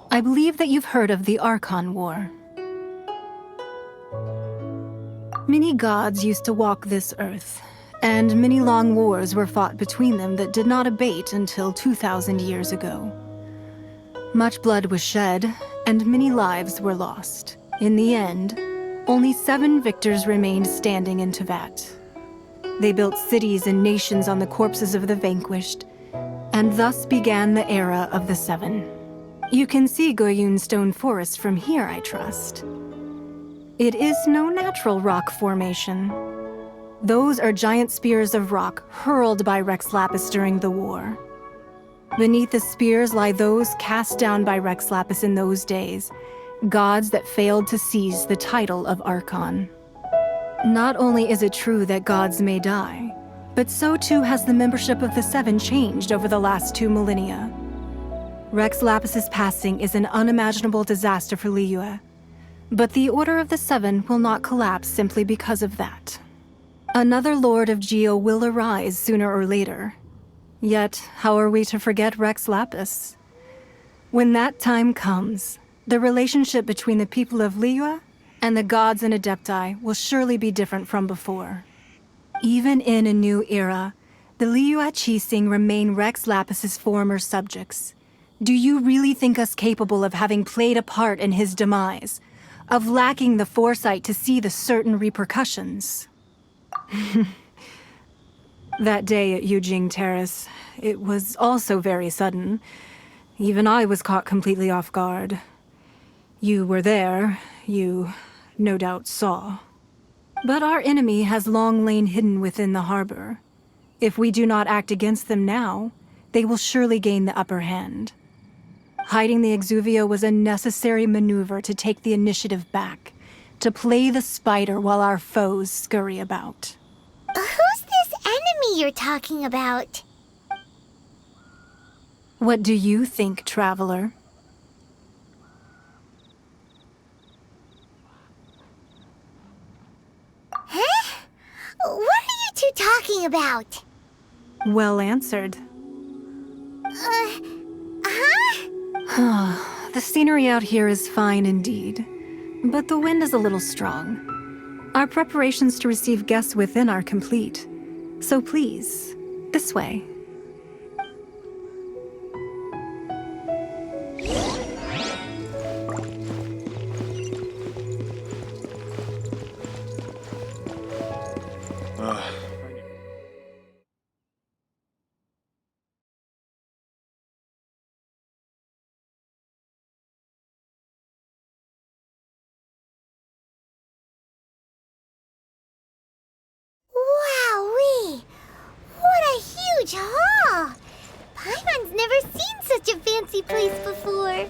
I believe that you've heard of the Archon War. Many gods used to walk this earth, and many long wars were fought between them that did not abate until 2,000 years ago. Much blood was shed, and many lives were lost. In the end, only 7 victors remained standing in Teyvat. They built cities and nations on the corpses of the vanquished, and thus began the era of the 7. You can see Goyun Stone Forest from here, I trust. It is no natural rock formation. Those are giant spears of rock hurled by Rex Lapis during the war. Beneath the spears lie those cast down by Rex Lapis in those days, gods that failed to seize the title of Archon. Not only is it true that gods may die, but so too has the membership of the 7 changed over the last 2 millennia. Rex Lapis's passing is an unimaginable disaster for Liyue, but the Order of the 7 will not collapse simply because of that. Another Lord of Geo will arise sooner or later. Yet, how are we to forget Rex Lapis? When that time comes, the relationship between the people of Liyue and the gods and Adepti will surely be different from before. Even in a new era, the Liyue Qixing remain Rex Lapis's former subjects. Do you really think us capable of having played a part in his demise? Of lacking the foresight to see the certain repercussions? That day at Yujing Terrace, it was also very sudden. Even I was caught completely off guard. You were there, you no doubt saw. But our enemy has long lain hidden within the harbor. If we do not act against them now, they will surely gain the upper hand. Hiding the Exuvio was a necessary maneuver to take the initiative back, to play the spider while our foes scurry about. Who's this enemy you're talking about? What do you think, Traveler? Huh? What are you two talking about? Well answered. Huh? The scenery out here is fine indeed, but the wind is a little strong. Our preparations to receive guests within are complete, so please, this way. Wowee! What a huge hall! Paimon's never seen such a fancy place before.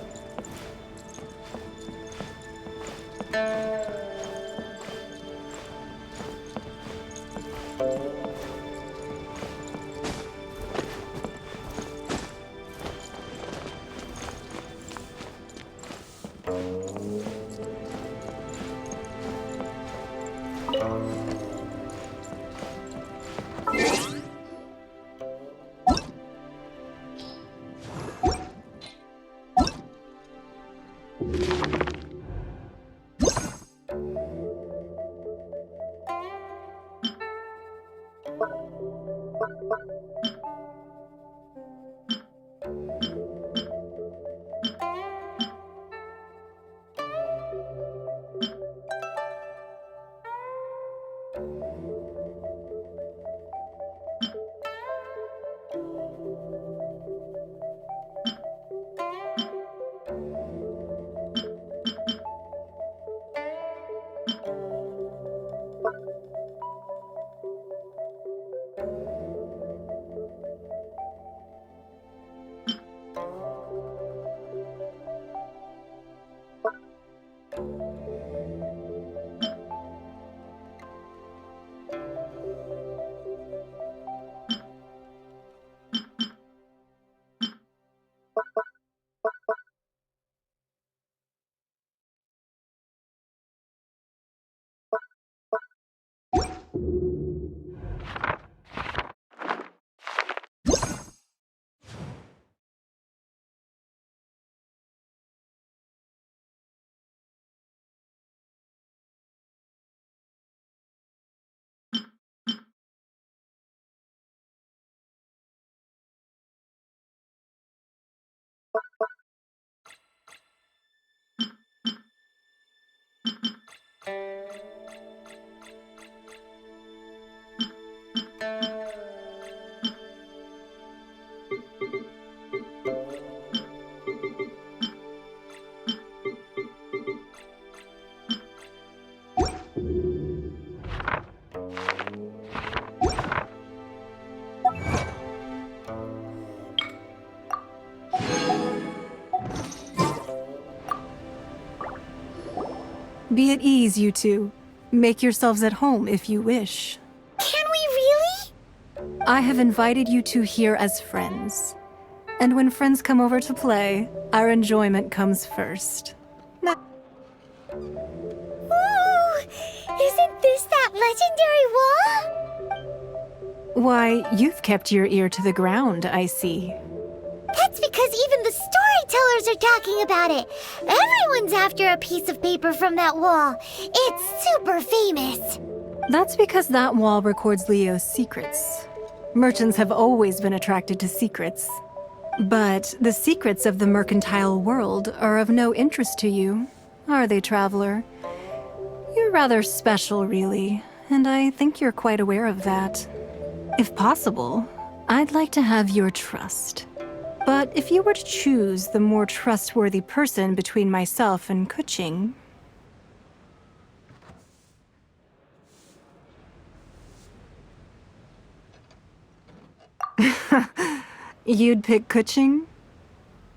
Be at ease, you two. Make yourselves at home if you wish. Can we really? I have invited you two here as friends. And when friends come over to play, our enjoyment comes first. Ooh, isn't this that legendary wall? Why, you've kept your ear to the ground, I see. That's because even the storytellers are talking about it. Everyone's after a piece of paper from that wall. It's super famous. That's because that wall records Leo's secrets. Merchants have always been attracted to secrets. But the secrets of the mercantile world are of no interest to you, are they, traveler? You're rather special, really, and I think you're quite aware of that. If possible, I'd like to have your trust. But if you were to choose the more trustworthy person between myself and Kuching... You'd pick Kuching?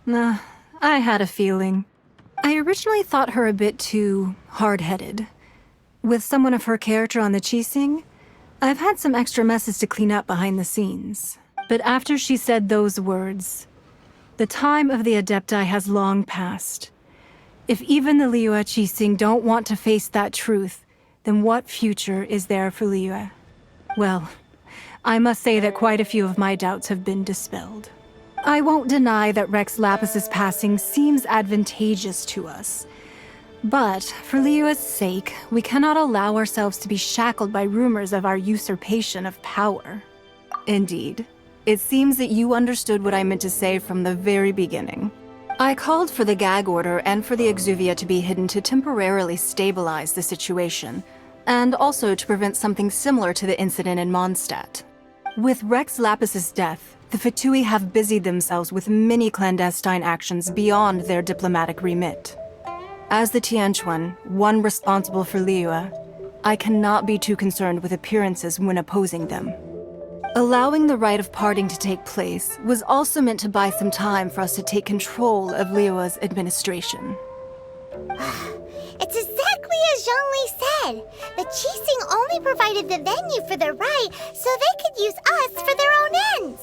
Nah, I had a feeling. I originally thought her a bit too hard-headed. With someone of her character on the Qixing, I've had some extra messes to clean up behind the scenes. But after she said those words, the time of the Adepti has long passed. If even the Liyue Qixing don't want to face that truth, then what future is there for Liyue? Well, I must say that quite a few of my doubts have been dispelled. I won't deny that Rex Lapis's passing seems advantageous to us. But for Liyue's sake, we cannot allow ourselves to be shackled by rumors of our usurpation of power. Indeed. It seems that you understood what I meant to say from the very beginning. I called for the gag order and for the exuvia to be hidden to temporarily stabilize the situation, and also to prevent something similar to the incident in Mondstadt. With Rex Lapis's death, the Fatui have busied themselves with many clandestine actions beyond their diplomatic remit. As the Tianquan, one responsible for Liyue, I cannot be too concerned with appearances when opposing them. Allowing the rite of parting to take place was also meant to buy some time for us to take control of Liyue's administration. It's exactly as Zhongli said. The Qixing only provided the venue for the rite so they could use us for their own ends.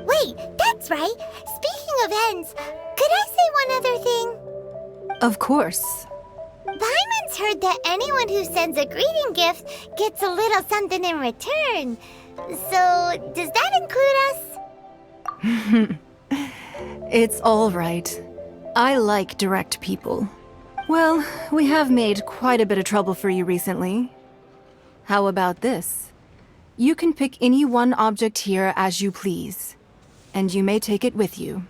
Wait, that's right. Speaking of ends, could I say one other thing? Of course. Paimon's heard that anyone who sends a greeting gift gets a little something in return. So, does that include us? It's all right. I like direct people. Well, we have made quite a bit of trouble for you recently. How about this? You can pick any one object here as you please, and you may take it with you.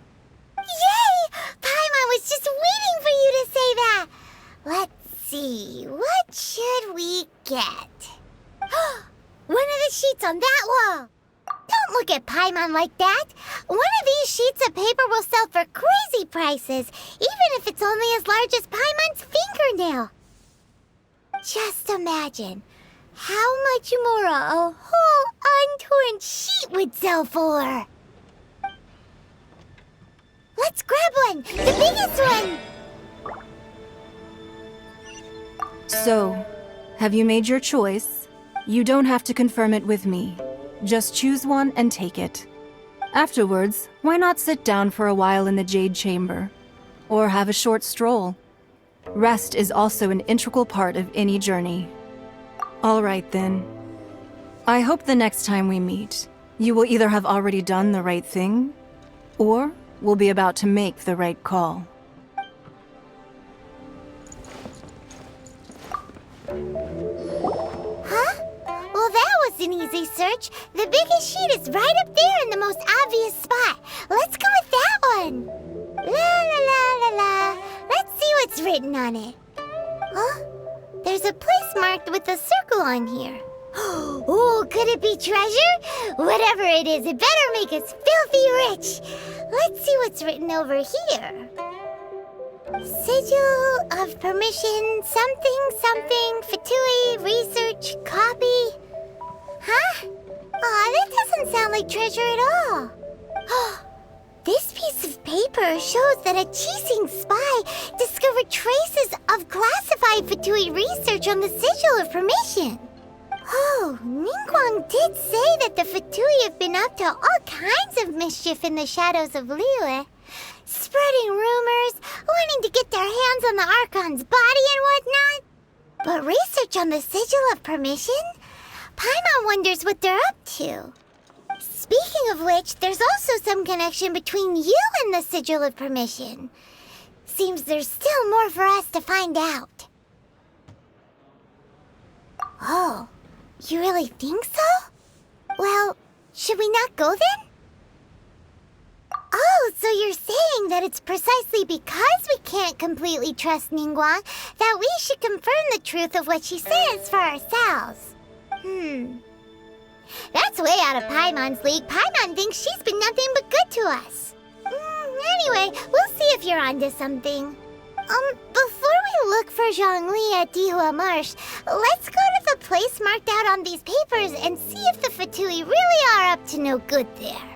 Yay! Paimon was just waiting for you to say that! Let's see, what should we get? One of the sheets on that wall! Don't look at Paimon like that! One of these sheets of paper will sell for crazy prices, even if it's only as large as Paimon's fingernail. Just imagine how much more a whole untorn sheet would sell for. Let's grab one! The biggest one! So, have you made your choice? You don't have to confirm it with me. Just choose one and take it. Afterwards, why not sit down for a while in the Jade Chamber? Or have a short stroll? Rest is also an integral part of any journey. All right then. I hope the next time we meet, you will either have already done the right thing, or will be about to make the right call. Huh? Well, that was an easy search. The biggest sheet is right up there in the most obvious spot. Let's go with that one. La la la la la. Let's see what's written on it. Huh? There's a place marked with a circle on here. Oh, could it be treasure? Whatever it is, it better make us filthy rich. Let's see what's written over here. Sigil of permission, something, Fatui, research, copy. Huh? Aw, that doesn't sound like treasure at all. This piece of paper shows that a Qixing spy discovered traces of classified Fatui research on the Sigil of permission. Oh, Ningguang did say that the Fatui have been up to all kinds of mischief in the shadows of Liyue. Spreading rumors, wanting to get their hands on the Archon's body and whatnot. But research on the Sigil of permission? Paimon wonders what they're up to. Speaking of which, there's also some connection between you and the Sigil of permission. Seems there's still more for us to find out. Oh, you really think so? Well, should we not go then? Oh, so you're saying that it's precisely because we can't completely trust Ningguang that we should confirm the truth of what she says for ourselves. That's way out of Paimon's league. Paimon thinks she's been nothing but good to us. Anyway, we'll see if you're onto something. Before we look for Zhongli at Dihua Marsh, let's go to the place marked out on these papers and see if the Fatui really are up to no good there.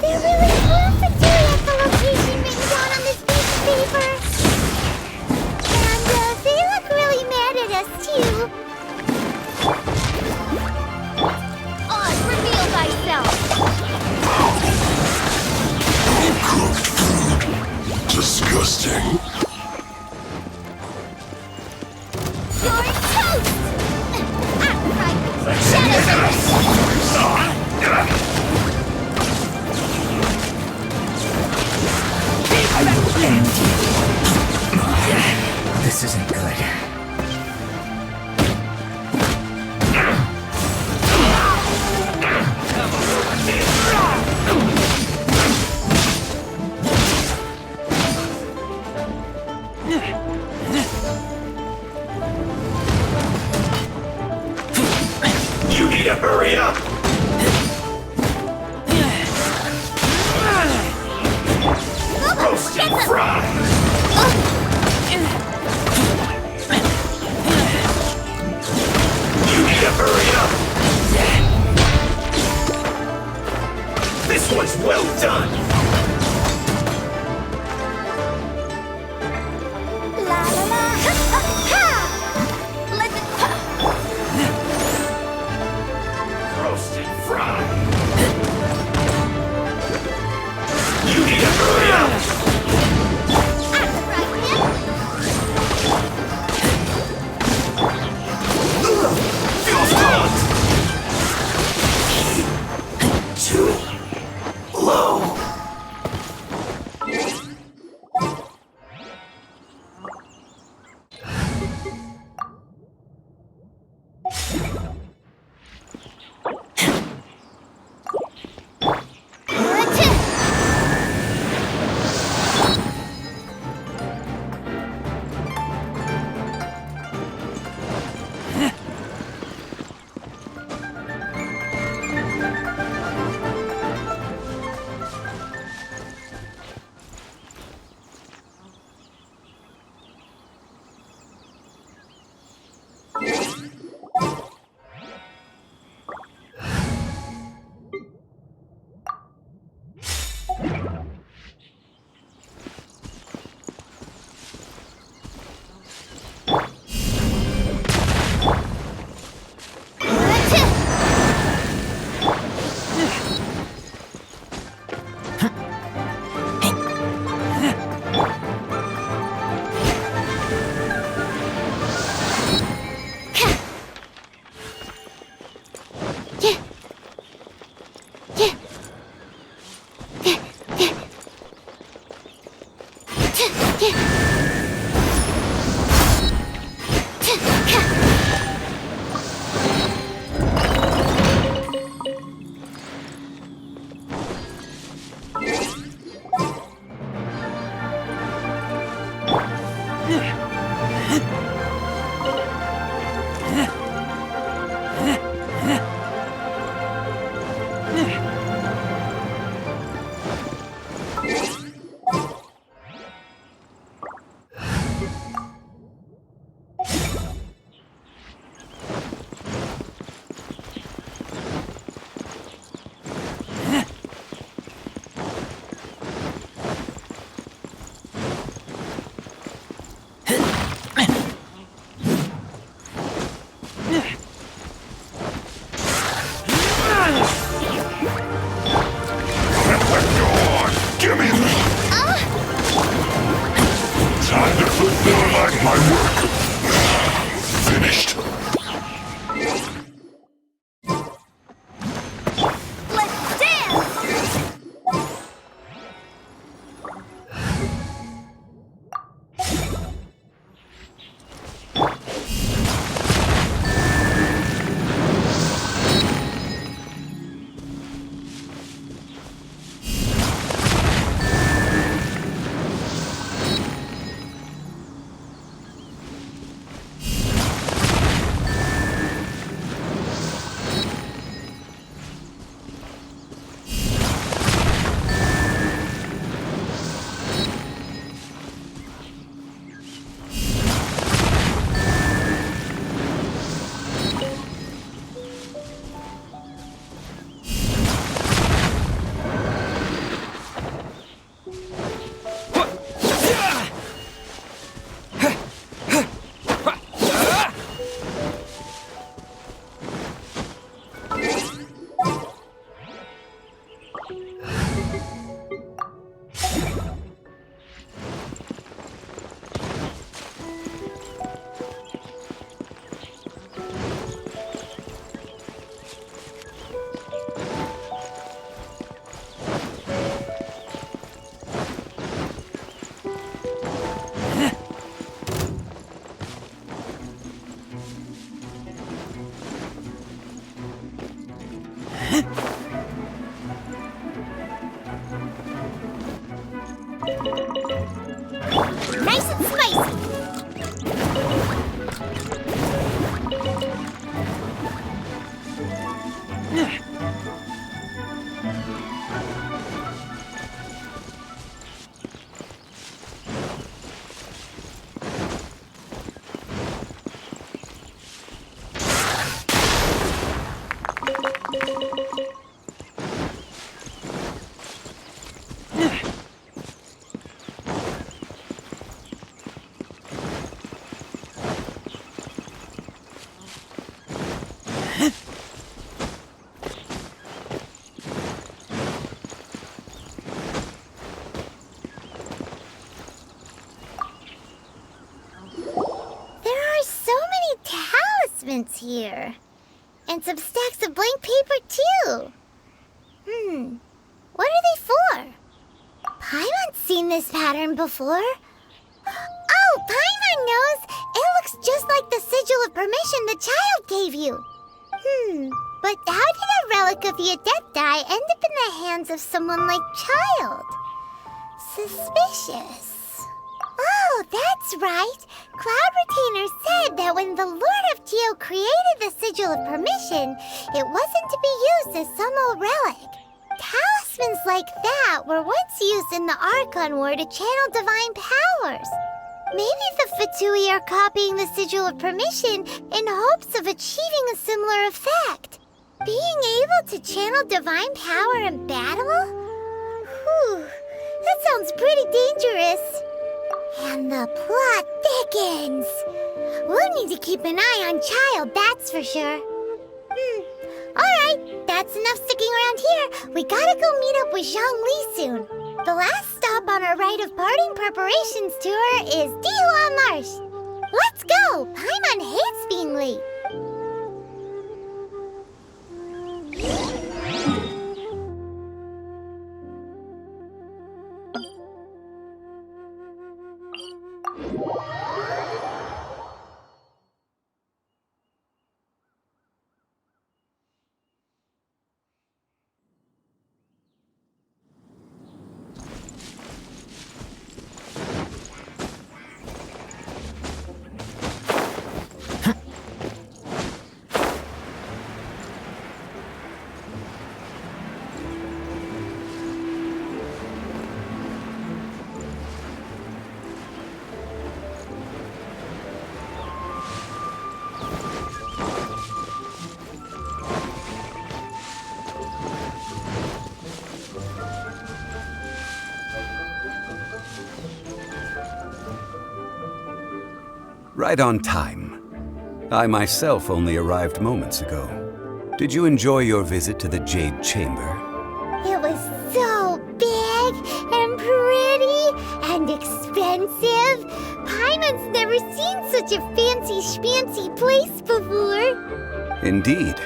There really are Fatui at the location written down on this piece of paper. And they look really mad at us too. Oz, reveal thyself! Cooked food. Disgusting. You're toast! Shadows! I will end you. This isn't good. You need to hurry up. Roast and fried. You need to hurry up. This one's well done. La la la! Ha! Let it... Roast and fried. You need to hurry up. Feels hot. Give me that! Time to fulfill my work! Finished! Let's dance! Nice and spicy! Here. And some stacks of blank paper, too. What are they for? Paimon's seen this pattern before. Oh, Paimon knows! It looks just like the sigil of permission the child gave you. But how did a relic of the Adepti end up in the hands of someone like Child? Suspicious. Oh, that's right. Cloud Retainer said that when the Lord of Geo created the Sigil of Permission, it wasn't to be used as some old relic. Talismans like that were once used in the Archon War to channel divine powers. Maybe the Fatui are copying the Sigil of Permission in hopes of achieving a similar effect. Being able to channel divine power in battle? Whew, that sounds pretty dangerous. And the plot thickens. We'll need to keep an eye on Child, that's for sure. Alright, that's enough sticking around here. We gotta go meet up with Zhongli soon. The last stop on our rite of parting preparations tour is Dihua Marsh. Let's go! Paimon hates being late. Right on time. I myself only arrived moments ago. Did you enjoy your visit to the Jade Chamber? It was so big and pretty and expensive. Paimon's never seen such a fancy schmancy place before. Indeed.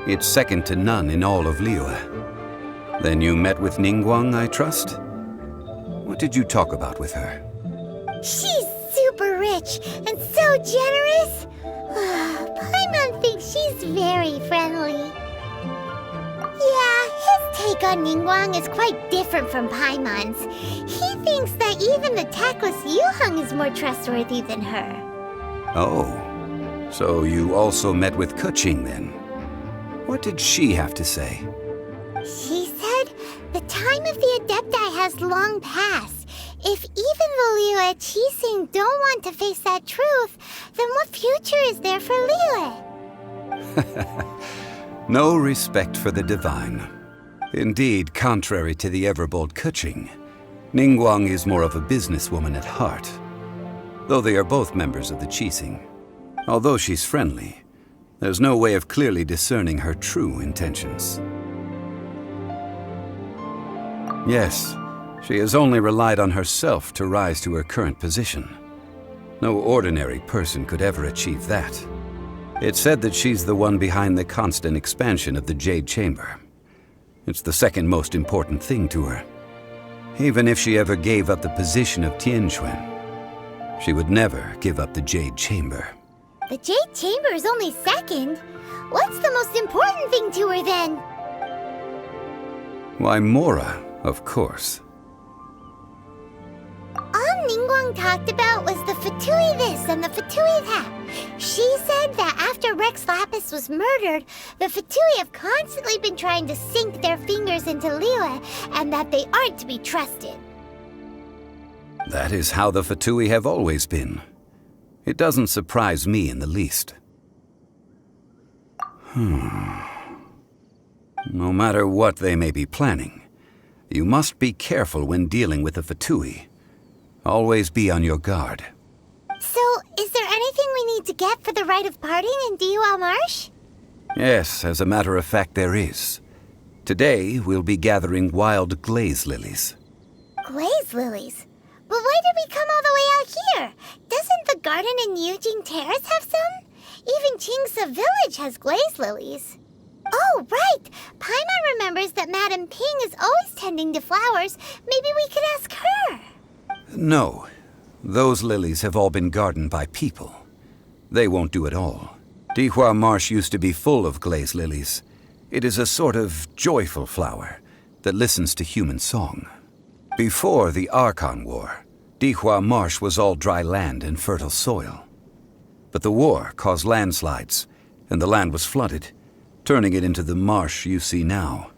It's second to none in all of Liyue. Then you met with Ningguang, I trust? What did you talk about with her? She's super rich and so generous. Paimon thinks she's very friendly. Yeah, his take on Ningguang is quite different from Paimon's. He thinks that even the tactless Yuheng is more trustworthy than her. Oh, so you also met with Keqing then? What did she have to say? She said the time of the Adepti has long passed. If even the Liyue Qixing don't want to face that truth, then what future is there for Liyue? No respect for the divine. Indeed, contrary to the ever-bold Keqing, Ningguang is more of a businesswoman at heart. Though they are both members of the Qixing. Although she's friendly, there's no way of clearly discerning her true intentions. Yes, she has only relied on herself to rise to her current position. No ordinary person could ever achieve that. It's said that she's the one behind the constant expansion of the Jade Chamber. It's the second most important thing to her. Even if she ever gave up the position of Tianquan, she would never give up the Jade Chamber. The Jade Chamber is only second. What's the most important thing to her then? Why, Mora, of course. All Ningguang talked about was the Fatui this and the Fatui that. She said that after Rex Lapis was murdered, the Fatui have constantly been trying to sink their fingers into Liyue, and that they aren't to be trusted. That is how the Fatui have always been. It doesn't surprise me in the least. No matter what they may be planning, you must be careful when dealing with the Fatui. Always be on your guard. So, is there anything we need to get for the rite of parting in Dihua Marsh? Yes, as a matter of fact, there is. Today, we'll be gathering wild glaze lilies. Glaze lilies? But why did we come all the way out here? Doesn't the garden in Yujing Terrace have some? Even Qingse Village has glaze lilies. Oh, right! Paimon remembers that Madame Ping is always tending to flowers. Maybe we could ask her. No. Those lilies have all been gardened by people. They won't do it all. Dihua Marsh used to be full of glaze lilies. It is a sort of joyful flower that listens to human song. Before the Archon War, Dihua Marsh was all dry land and fertile soil. But the war caused landslides, and the land was flooded, turning it into the marsh you see now.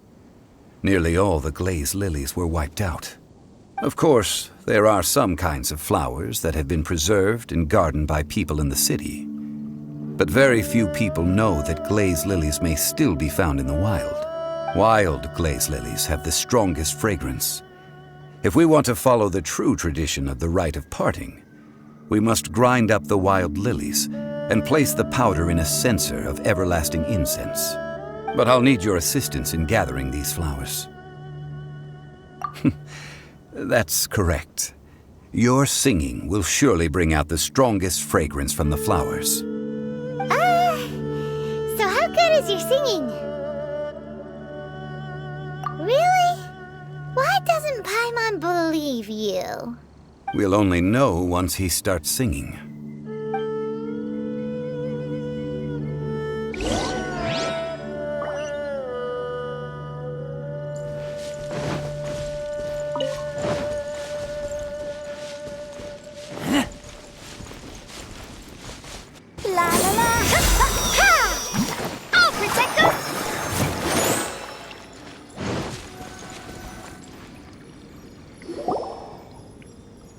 Nearly all the glaze lilies were wiped out. Of course, there are some kinds of flowers that have been preserved and gardened by people in the city. But very few people know that glaze lilies may still be found in the wild. Wild glaze lilies have the strongest fragrance. If we want to follow the true tradition of the rite of parting, we must grind up the wild lilies and place the powder in a censer of everlasting incense. But I'll need your assistance in gathering these flowers. That's correct. Your singing will surely bring out the strongest fragrance from the flowers. So how good is your singing? Really? Why doesn't Paimon believe you? We'll only know once he starts singing. La la la! Ha, ha, ha! I'll protect us!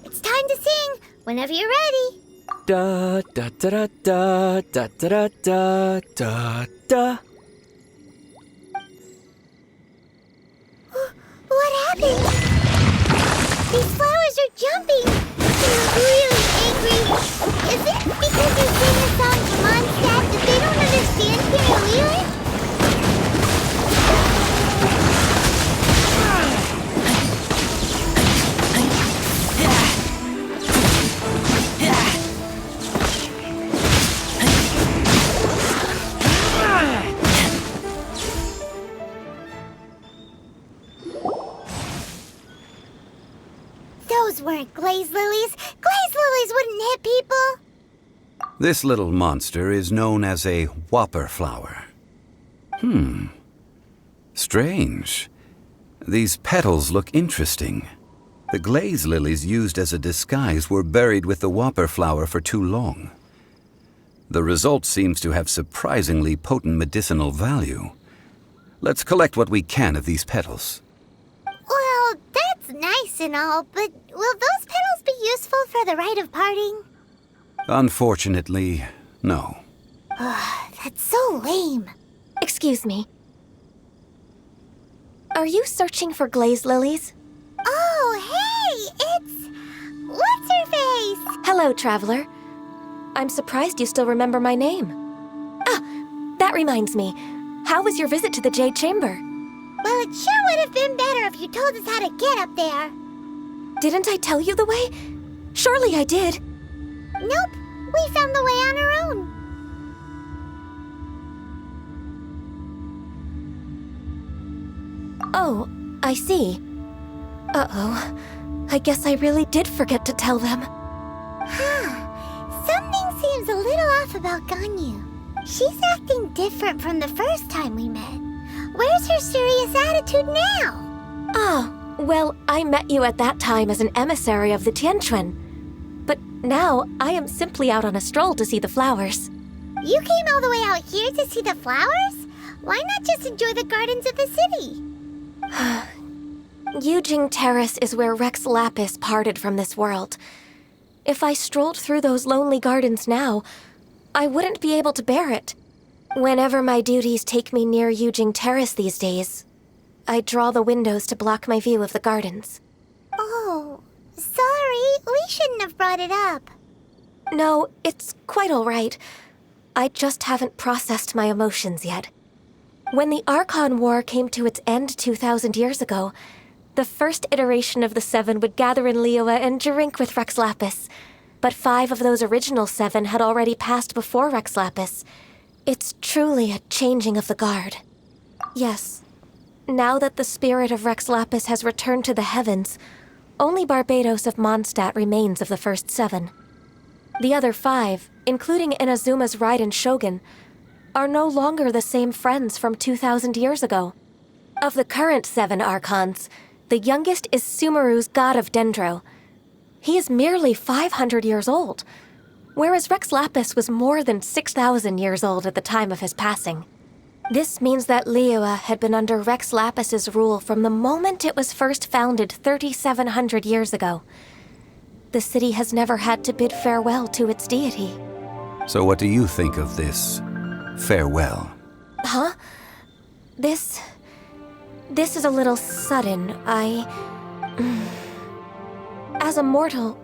It's time to sing. Whenever you're ready. Da da da da da da da da da. What happened? These flowers are jumping. They're really angry. Is it because you sing a song to Mondstadt that they don't understand Liyue? those weren't glaze lilies. Glaze lilies wouldn't hit people. This little monster is known as a whopper flower. Strange. These petals look interesting. The glaze lilies used as a disguise were buried with the whopper flower for too long. The result seems to have surprisingly potent medicinal value. Let's collect what we can of these petals. Well, that's nice and all, but will those petals be useful for the rite of parting? Unfortunately, no. That's so lame. Excuse me. Are you searching for glaze lilies? Oh, hey! It's... What's-her-face? Hello, traveler. I'm surprised you still remember my name. Ah, that reminds me. How was your visit to the Jade Chamber? Well, it sure would have been better if you told us how to get up there. Didn't I tell you the way? Surely I did. Nope, we found the way on our own. Oh, I see. Uh-oh. I guess I really did forget to tell them. Something seems a little off about Ganyu. She's acting different from the first time we met. Where's her serious attitude now? Ah, well, I met you at that time as an emissary of the Tianquan. But now, I am simply out on a stroll to see the flowers. You came all the way out here to see the flowers? Why not just enjoy the gardens of the city? Yujing Terrace is where Rex Lapis parted from this world. If I strolled through those lonely gardens now, I wouldn't be able to bear it. Whenever my duties take me near Yujing Terrace these days, I draw the windows to block my view of the gardens. Oh, sorry, we shouldn't have brought it up. No, it's quite all right. I just haven't processed my emotions yet. When the Archon War came to its end 2,000 years ago, the first iteration of the Seven would gather in Liyue and drink with Rex Lapis. But 5 of those original 7 had already passed before Rex Lapis. It's truly a changing of the guard. Yes, now that the spirit of Rex Lapis has returned to the heavens, only Barbados of Mondstadt remains of the first 7. The other 5, including Inazuma's Raiden Shogun, are no longer the same friends from 2,000 years ago. Of the current 7 Archons, the youngest is Sumeru's god of Dendro. He is merely 500 years old, whereas Rex Lapis was more than 6,000 years old at the time of his passing. This means that Liyue had been under Rex Lapis's rule from the moment it was first founded 3,700 years ago. The city has never had to bid farewell to its deity. So what do you think of this farewell? Huh? This is a little sudden. As a mortal,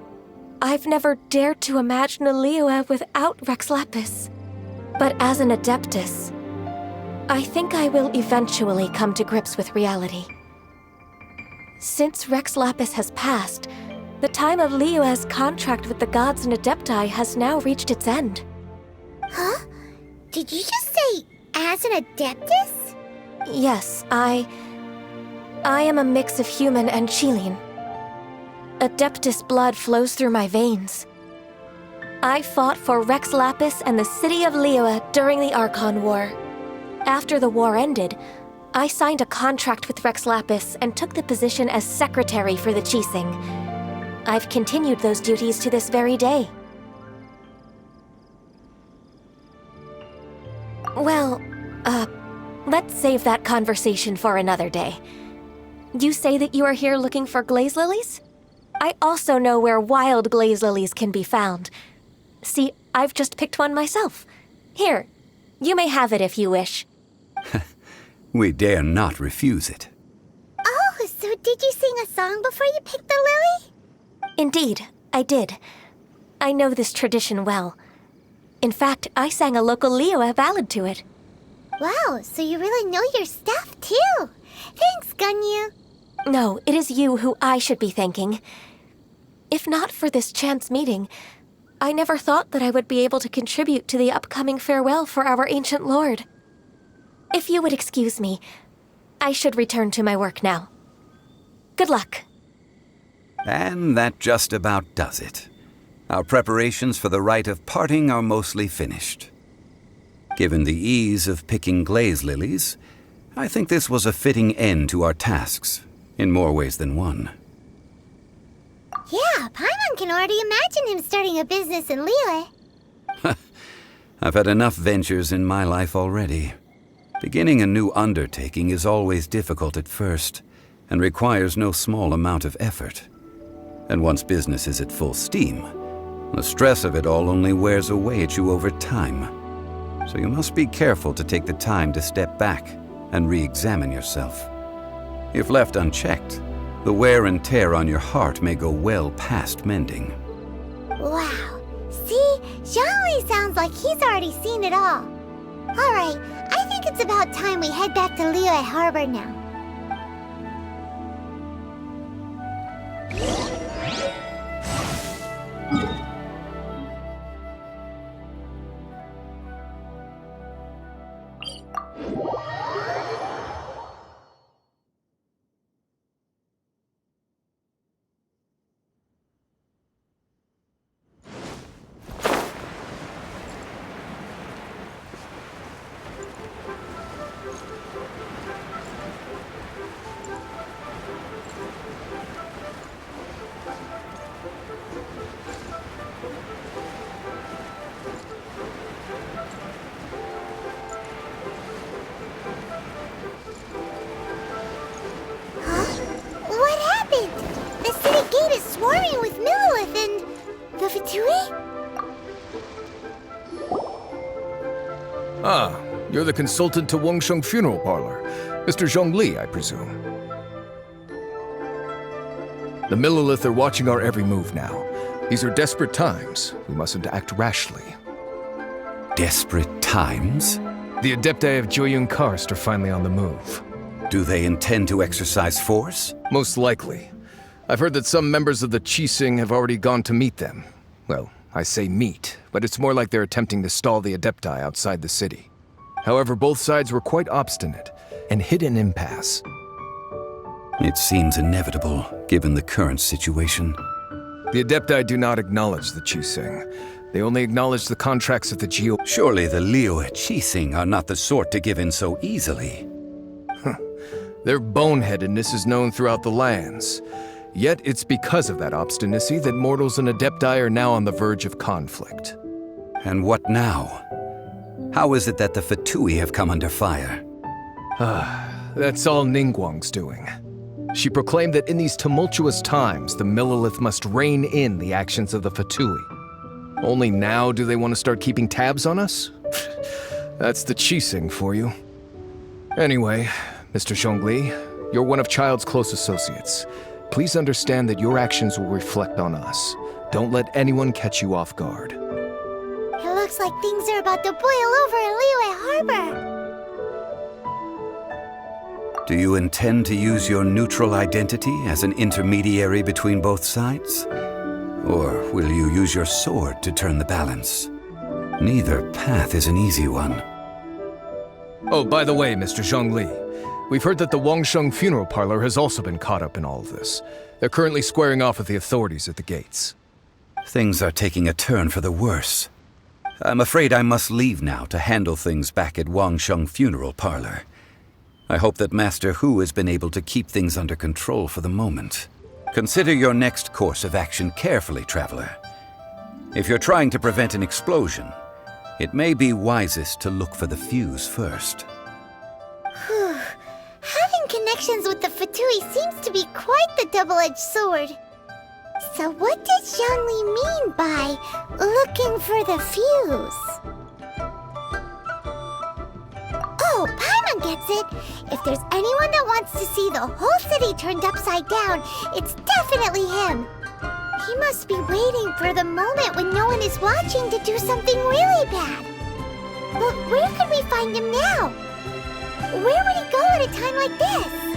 I've never dared to imagine a Liyue without Rex Lapis. But as an Adeptus, I think I will eventually come to grips with reality. Since Rex Lapis has passed, the time of Liyue's contract with the gods and Adepti has now reached its end. Huh? Did you just say, as an Adeptus? Yes, I am a mix of human and Chilean. Adeptus blood flows through my veins. I fought for Rex Lapis and the city of Liyue during the Archon War. After the war ended, I signed a contract with Rex Lapis and took the position as secretary for the Qixing. I've continued those duties to this very day. Well, let's save that conversation for another day. You say that you are here looking for glaze lilies? I also know where wild glaze lilies can be found. See, I've just picked one myself. Here, you may have it if you wish. We dare not refuse it. Oh, so did you sing a song before you picked the lily? Indeed, I did. I know this tradition well. In fact, I sang a local Liyue ballad to it. Wow, so you really know your stuff, too. Thanks, Ganyu. No, it is you who I should be thanking. If not for this chance meeting, I never thought that I would be able to contribute to the upcoming farewell for our ancient lord. If you would excuse me, I should return to my work now. Good luck. And that just about does it. Our preparations for the rite of parting are mostly finished. Given the ease of picking glaze lilies, I think this was a fitting end to our tasks, in more ways than one. Yeah, Paimon can already imagine him starting a business in Liyue. I've had enough ventures in my life already. Beginning a new undertaking is always difficult at first, and requires no small amount of effort. And once business is at full steam, the stress of it all only wears away at you over time. So you must be careful to take the time to step back and re-examine yourself. If left unchecked, the wear and tear on your heart may go well past mending. Wow. See? Zhongli sounds like he's already seen it all. Alright, I think it's about time we head back to Liyue Harbor now. What happened? The city gate is swarming with Millilith and... the Fatui? Ah, you're the consultant to Wangsheng Funeral Parlor. Mr. Zhongli, I presume. The Millilith are watching our every move now. These are desperate times. We mustn't act rashly. Desperate times? The Adepti of Joyun Karst are finally on the move. Do they intend to exercise force? Most likely. I've heard that some members of the Qixing have already gone to meet them. Well, I say meet, but it's more like they're attempting to stall the Adepti outside the city. However, both sides were quite obstinate and hit an impasse. It seems inevitable, given the current situation. The Adepti do not acknowledge the Qixing. They only acknowledge the contracts of the Geo. Surely the Liyue Qixing are not the sort to give in so easily. Their boneheadedness is known throughout the lands. Yet it's because of that obstinacy that mortals and Adepti are now on the verge of conflict. And what now? How is it that the Fatui have come under fire? That's all Ningguang's doing. She proclaimed that in these tumultuous times, the Millilith must rein in the actions of the Fatui. Only now do they want to start keeping tabs on us? That's the Qixing for you. Anyway, Mr. Zhongli, you're one of Child's close associates. Please understand that your actions will reflect on us. Don't let anyone catch you off guard. It looks like things are about to boil over in Liyue Harbor. Do you intend to use your neutral identity as an intermediary between both sides? Or will you use your sword to turn the balance? Neither path is an easy one. Oh, by the way, Mr. Zhongli, we've heard that the Wangsheng Funeral Parlor has also been caught up in all of this. They're currently squaring off with the authorities at the gates. Things are taking a turn for the worse. I'm afraid I must leave now to handle things back at Wangsheng Funeral Parlor. I hope that Master Hu has been able to keep things under control for the moment. Consider your next course of action carefully, Traveler. If you're trying to prevent an explosion, it may be wisest to look for the fuse first. Whew. Having connections with the Fatui seems to be quite the double-edged sword. So what does Zhongli mean by looking for the fuse? Oh, Paimon gets it! If there's anyone that wants to see the whole city turned upside down, it's definitely him. He must be waiting for the moment when no one is watching to do something really bad. But where could we find him now? Where would he go at a time like this?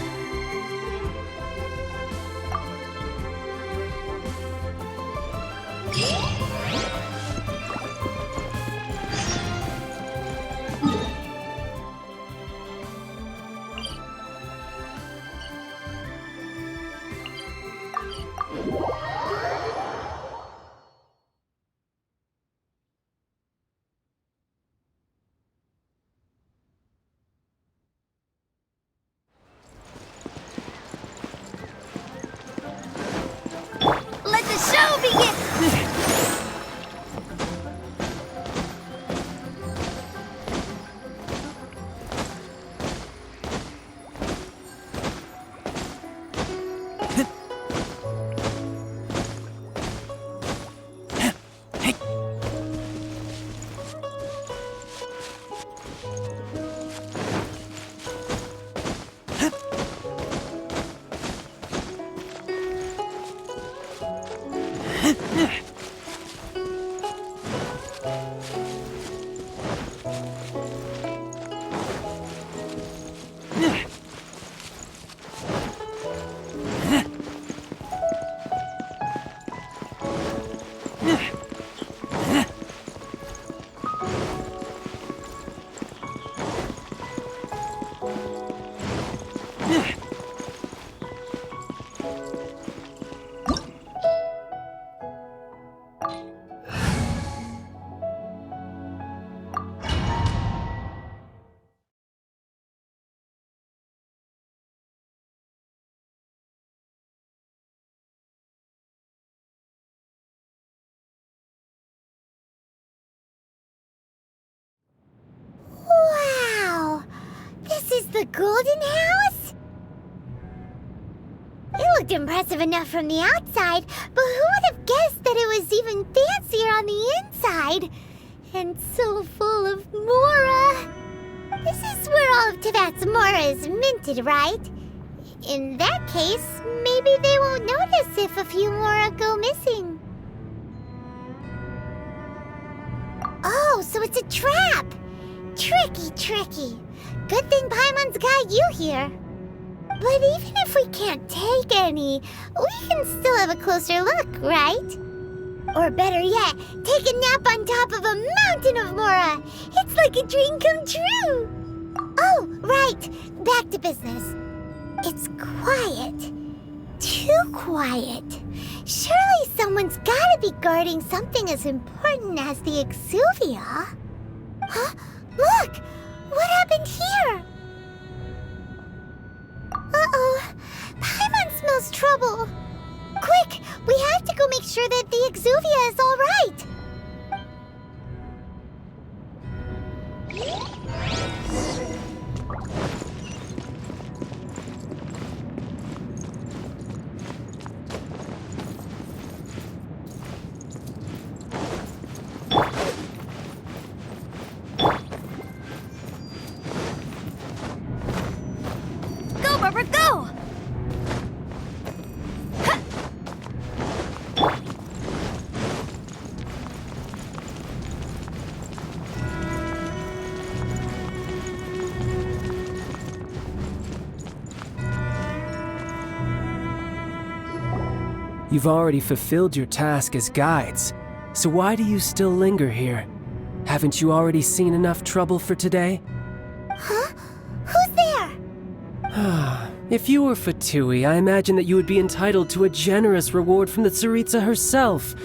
The Golden House? It looked impressive enough from the outside, but who would have guessed that it was even fancier on the inside? And so full of Mora. This is where all of Teyvat's Mora is minted, right? In that case, maybe they won't notice if a few Mora go missing. Oh, so it's a trap! Tricky, tricky. Good thing Paimon's got you here. But even if we can't take any, we can still have a closer look, right? Or better yet, take a nap on top of a mountain of Mora. It's like a dream come true. Oh, right. Back to business. It's quiet. Too quiet. Surely someone's gotta be guarding something as important as the Exuvia. Huh? Look! What happened here? Uh-oh. Paimon smells trouble. Quick! We have to go make sure that the Exuvia is all right. Go, Barbara, go! You've already fulfilled your task as guides, so why do you still linger here? Haven't you already seen enough trouble for today? Huh? Who's there? If you were Fatui, I imagine that you would be entitled to a generous reward from the Tsaritsa herself.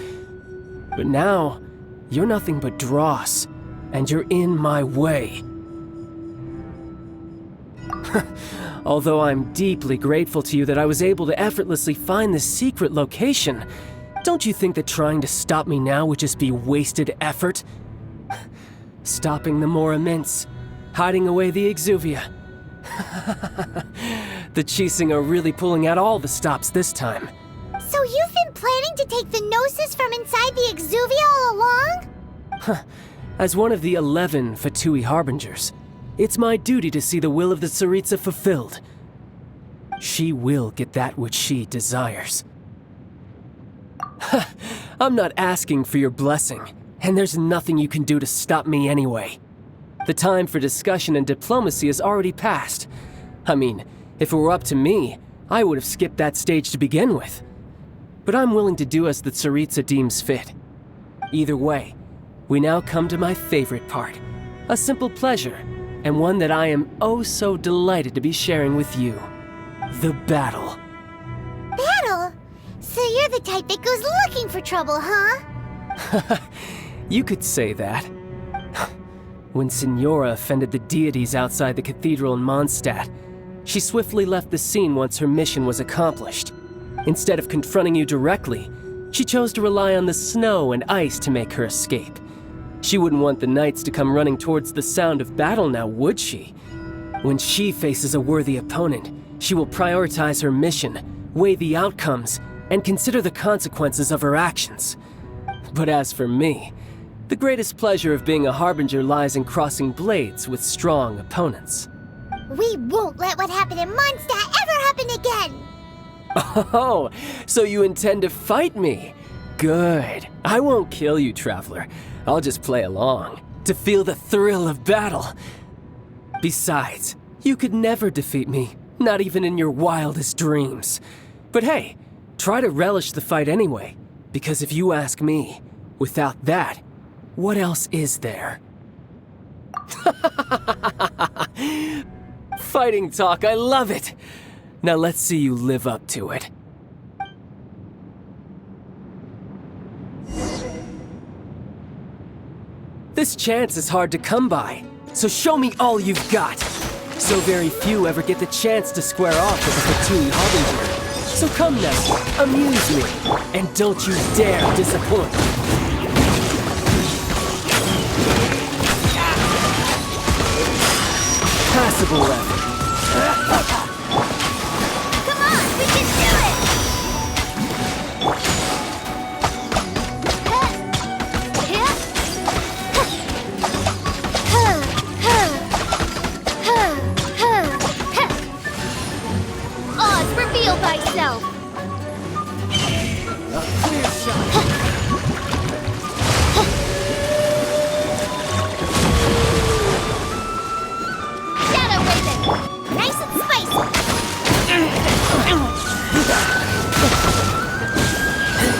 But now, you're nothing but dross, and you're in my way. Although I'm deeply grateful to you that I was able to effortlessly find this secret location, don't you think that trying to stop me now would just be wasted effort? Stopping the Mora Mints, hiding away the Exuvia. The Chising are really pulling out all the stops this time. So you've been planning to take the Gnosis from inside the Exuvia all along? As one of the 11 Fatui Harbingers, it's my duty to see the will of the Tsaritsa fulfilled. She will get that which she desires. I'm not asking for your blessing, and there's nothing you can do to stop me anyway. The time for discussion and diplomacy has already passed. I mean, if it were up to me, I would have skipped that stage to begin with. But I'm willing to do as the Tsaritsa deems fit. Either way, we now come to my favorite part. A simple pleasure, and one that I am oh so delighted to be sharing with you. The battle. Battle? So you're the type that goes looking for trouble, huh? You could say that. When Signora offended the deities outside the cathedral in Mondstadt, she swiftly left the scene once her mission was accomplished. Instead of confronting you directly, she chose to rely on the snow and ice to make her escape. She wouldn't want the knights to come running towards the sound of battle now, would she? When she faces a worthy opponent, she will prioritize her mission, weigh the outcomes, and consider the consequences of her actions. But as for me, the greatest pleasure of being a Harbinger lies in crossing blades with strong opponents. We won't let what happened in Mondstadt ever happen again! Oh, so you intend to fight me? Good. I won't kill you, Traveler. I'll just play along, to feel the thrill of battle. Besides, you could never defeat me, not even in your wildest dreams. But hey, try to relish the fight anyway, because if you ask me, without that, what else is there? Fighting talk, I love it! Now let's see you live up to it. This chance is hard to come by, so show me all you've got. So very few ever get the chance to square off with a Fatui Harbinger. So come now, amuse me, and don't you dare disappoint. Passable effort. Clear shot. Shadow Raven! Nice and spicy!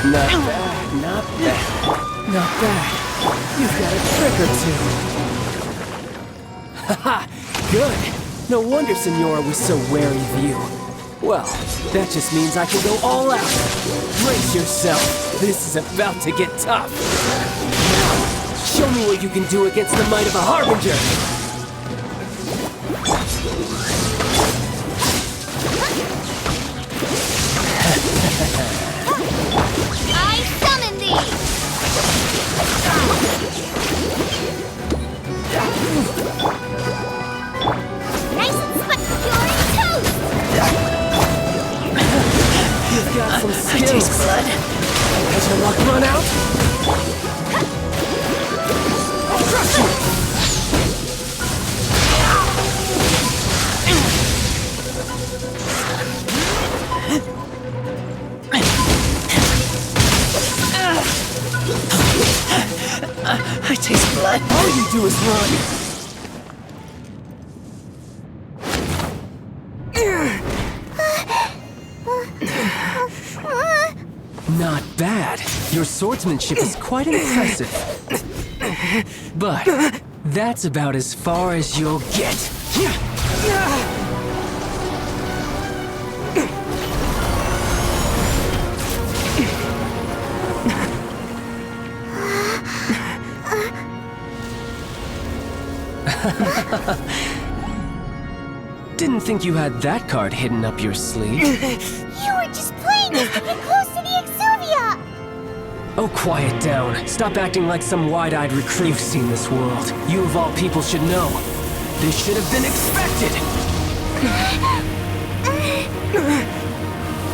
Not bad, not bad. Not bad. You've got a trick or two. Haha, good. No wonder Senora was so wary of you. Well, that just means I can go all out. Brace yourself. This is about to get tough. Now, show me what you can do against the might of a Harbinger. I summon thee! Nice and spicy! You're toast! You've got some skills. I taste blood. Has your luck run out? I'll crush you! I taste blood. All you do is run. Not bad. Your swordsmanship is quite impressive. But that's about as far as you'll get. Didn't think you had that card hidden up your sleeve. You were just playing us to get close to the Exuvia! Oh, quiet down. Stop acting like some wide-eyed recruit. You've seen this world. You of all people should know. This should have been expected!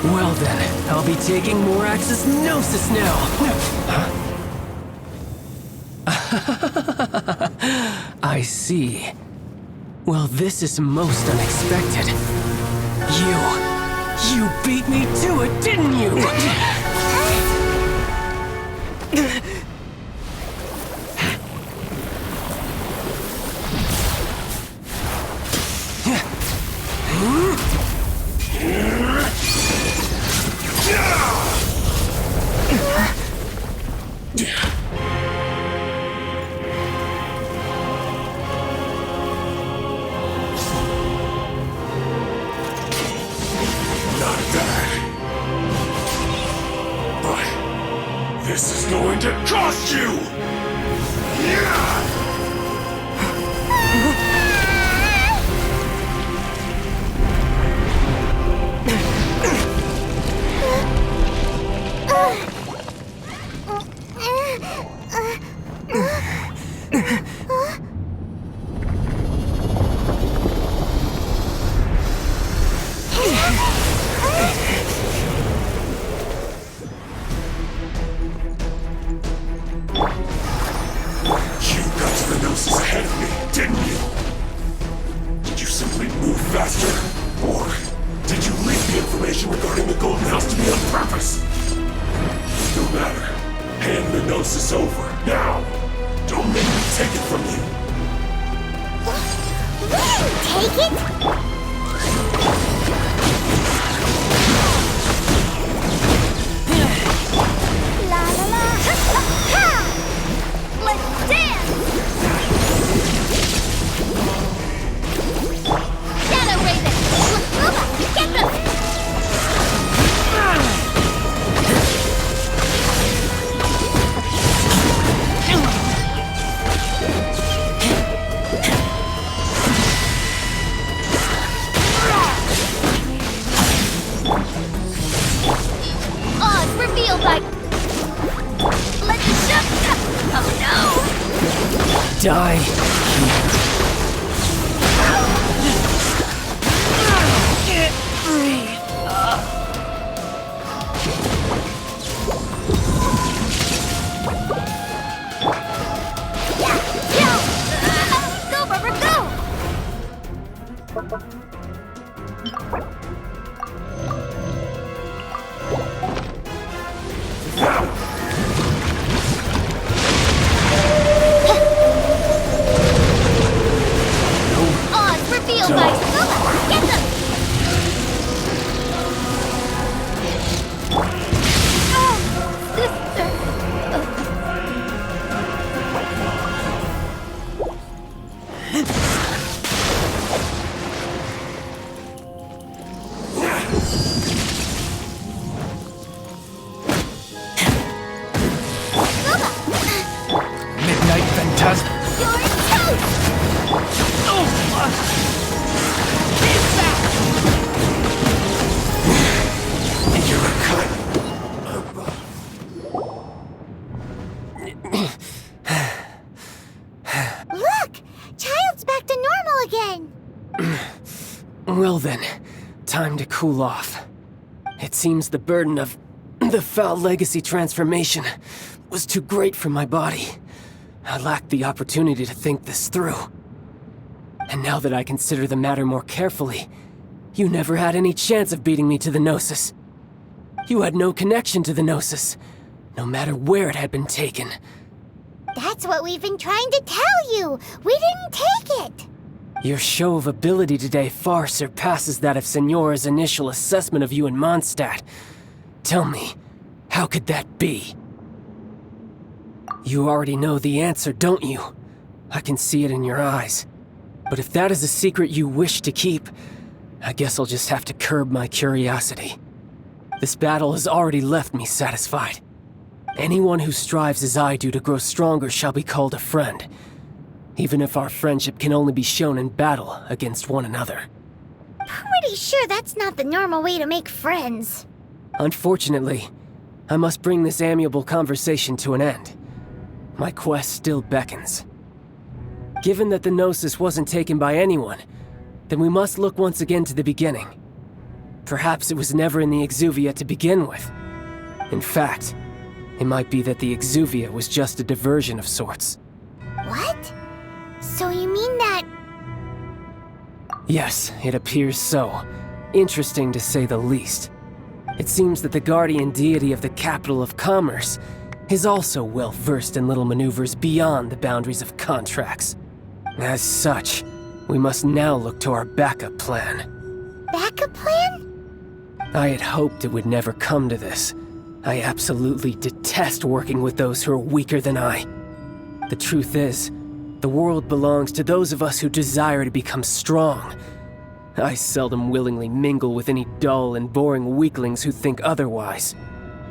Well then, I'll be taking more Axis Gnosis now! I see. Well, this is most unexpected. You beat me to it, didn't you? Not bad. But this is going to cost you! Yeah! You got to the Gnosis ahead of me, didn't you? Did you simply move faster? Or did you leak the information regarding the Golden House to me on purpose? No matter. Hand the Gnosis over, now! Don't make me take it from you! Take it? La la la! Ha ha ha! Let's dance! Shadow Raven! Get them! Odds revealed by... Let's shut... Oh no! Die. Go, Rubber, go! Well then, time to cool off. It seems the burden of the foul legacy transformation was too great for my body. I lacked the opportunity to think this through. And now that I consider the matter more carefully, you never had any chance of beating me to the Gnosis. You had no connection to the Gnosis, no matter where it had been taken. That's what we've been trying to tell you! We didn't take it! Your show of ability today far surpasses that of Signora's initial assessment of you in Mondstadt. Tell me, how could that be? You already know the answer, don't you? I can see it in your eyes. But if that is a secret you wish to keep, I guess I'll just have to curb my curiosity. This battle has already left me satisfied. Anyone who strives as I do to grow stronger shall be called a friend, even if our friendship can only be shown in battle against one another. Pretty sure that's not the normal way to make friends. Unfortunately, I must bring this amiable conversation to an end. My quest still beckons. Given that the Gnosis wasn't taken by anyone, then we must look once again to the beginning. Perhaps it was never in the Exuvia to begin with. In fact, it might be that the Exuvia was just a diversion of sorts. What? So you mean that... Yes, it appears so. Interesting to say the least. It seems that the guardian deity of the capital of commerce is also well versed in little maneuvers beyond the boundaries of contracts. As such, we must now look to our backup plan. Backup plan? I had hoped it would never come to this. I absolutely detest working with those who are weaker than I. The truth is, the world belongs to those of us who desire to become strong. I seldom willingly mingle with any dull and boring weaklings who think otherwise.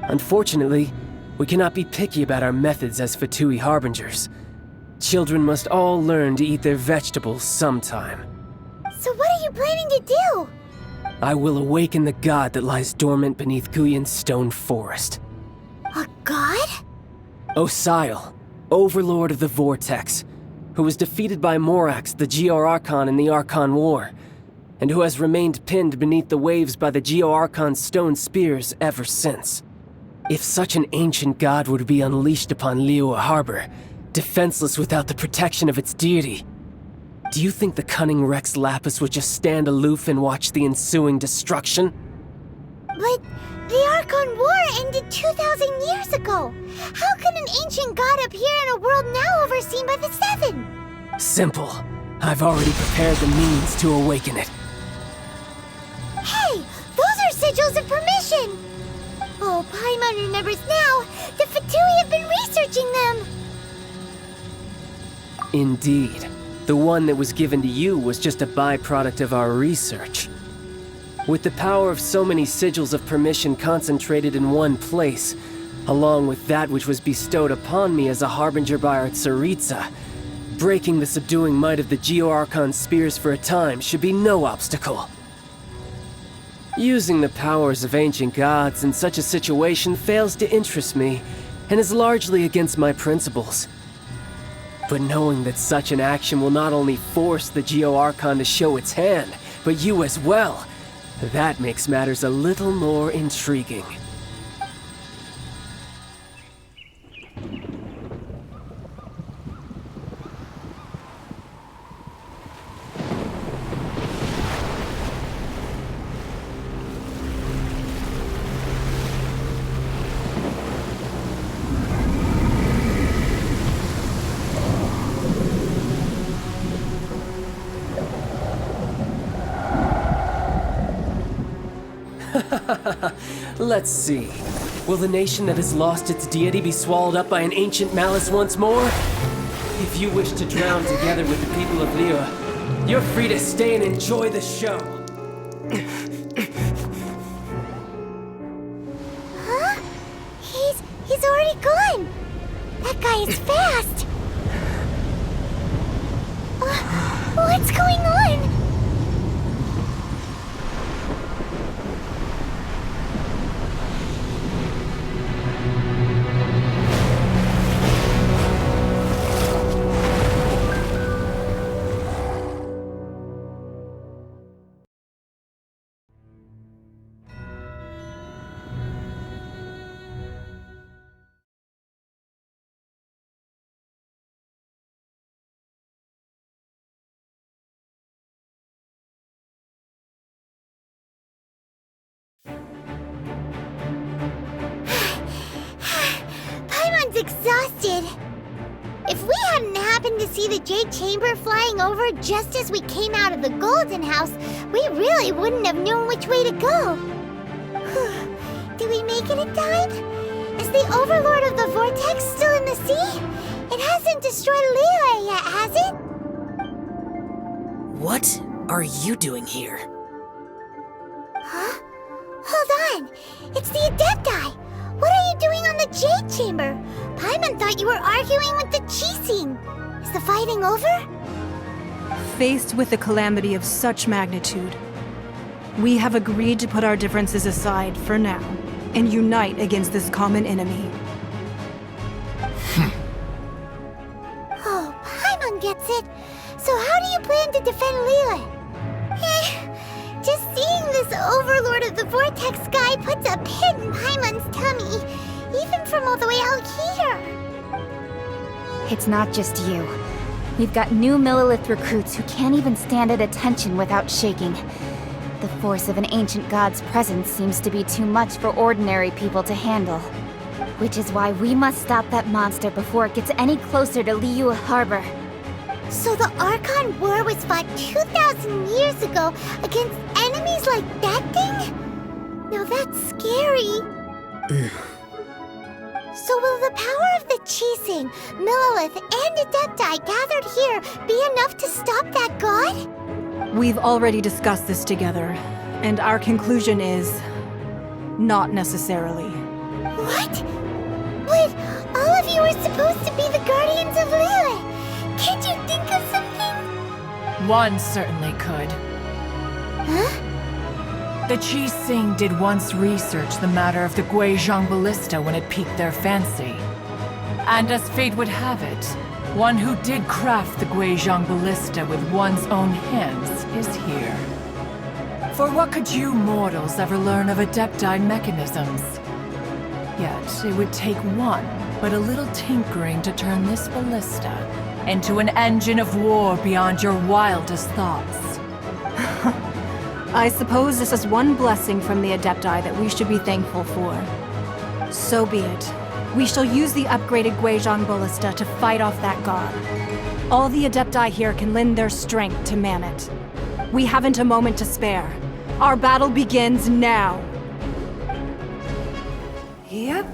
Unfortunately, we cannot be picky about our methods as Fatui Harbingers. Children must all learn to eat their vegetables sometime. So what are you planning to do? I will awaken the god that lies dormant beneath Guyon's stone forest. A god? Osial, overlord of the Vortex, who was defeated by Morax, the Geo-Archon in the Archon War, and who has remained pinned beneath the waves by the Geo-Archon's stone spears ever since. If such an ancient god were to be unleashed upon Liyue Harbor, defenseless without the protection of its deity, do you think the cunning Rex Lapis would just stand aloof and watch the ensuing destruction? But the Archon War ended 2,000 years ago. How can an ancient god appear in a world now overseen by the Seven? Simple. I've already prepared the means to awaken it. Hey, those are sigils of permission! Oh, Paimon remembers now. The Fatui have been researching them. Indeed. The one that was given to you was just a byproduct of our research. With the power of so many sigils of permission concentrated in one place, along with that which was bestowed upon me as a harbinger by our Tsaritsa, breaking the subduing might of the Geo-Archon spears for a time should be no obstacle. Using the powers of ancient gods in such a situation fails to interest me, and is largely against my principles. But knowing that such an action will not only force the Geo-Archon to show its hand, but you as well, that makes matters a little more intriguing. Let's see. Will the nation that has lost its deity be swallowed up by an ancient malice once more? If you wish to drown together with the people of Liyue, you're free to stay and enjoy the show. Huh? He's already gone. That guy is fast. What's going on? see the Jade Chamber flying over just as we came out of the Golden House, we really wouldn't have known which way to go. Did we make it in time? Is the Overlord of the Vortex still in the sea? It hasn't destroyed Liyue yet, has it? What are you doing here? Huh? Hold on! It's the Adepti! What are you doing on the Jade Chamber? Paimon thought you were arguing with the Qixing. Is the fighting over? Faced with a calamity of such magnitude, we have agreed to put our differences aside for now and unite against this common enemy. Oh, Paimon gets it. So how do you plan to defend Liyue? Just seeing this Overlord of the Vortex guy puts a pit in Paimon's tummy, even from all the way out here. It's not just you. We've got new Millilith recruits who can't even stand at attention without shaking. The force of an ancient god's presence seems to be too much for ordinary people to handle. Which is why we must stop that monster before it gets any closer to Liyue Harbor. So the Archon War was fought 2,000 years ago against enemies like that thing? Now that's scary. So will the power of the Qixing, Millilith, and Adepti gathered here be enough to stop that god? We've already discussed this together, and our conclusion is not necessarily. What? But all of you are supposed to be the guardians of Liyue. Can't you think of something? One certainly could. Huh? The Qixing did once research the matter of the Guizhong Ballista when it piqued their fancy. And as fate would have it, one who did craft the Guizhong Ballista with one's own hands is here. For what could you mortals ever learn of Adepti mechanisms? Yet it would take one but a little tinkering to turn this ballista into an engine of war beyond your wildest thoughts. I suppose this is one blessing from the Adepti that we should be thankful for. So be it. We shall use the upgraded Guizhong Ballista to fight off that god. All the Adepti here can lend their strength to man it. We haven't a moment to spare. Our battle begins now. Yep.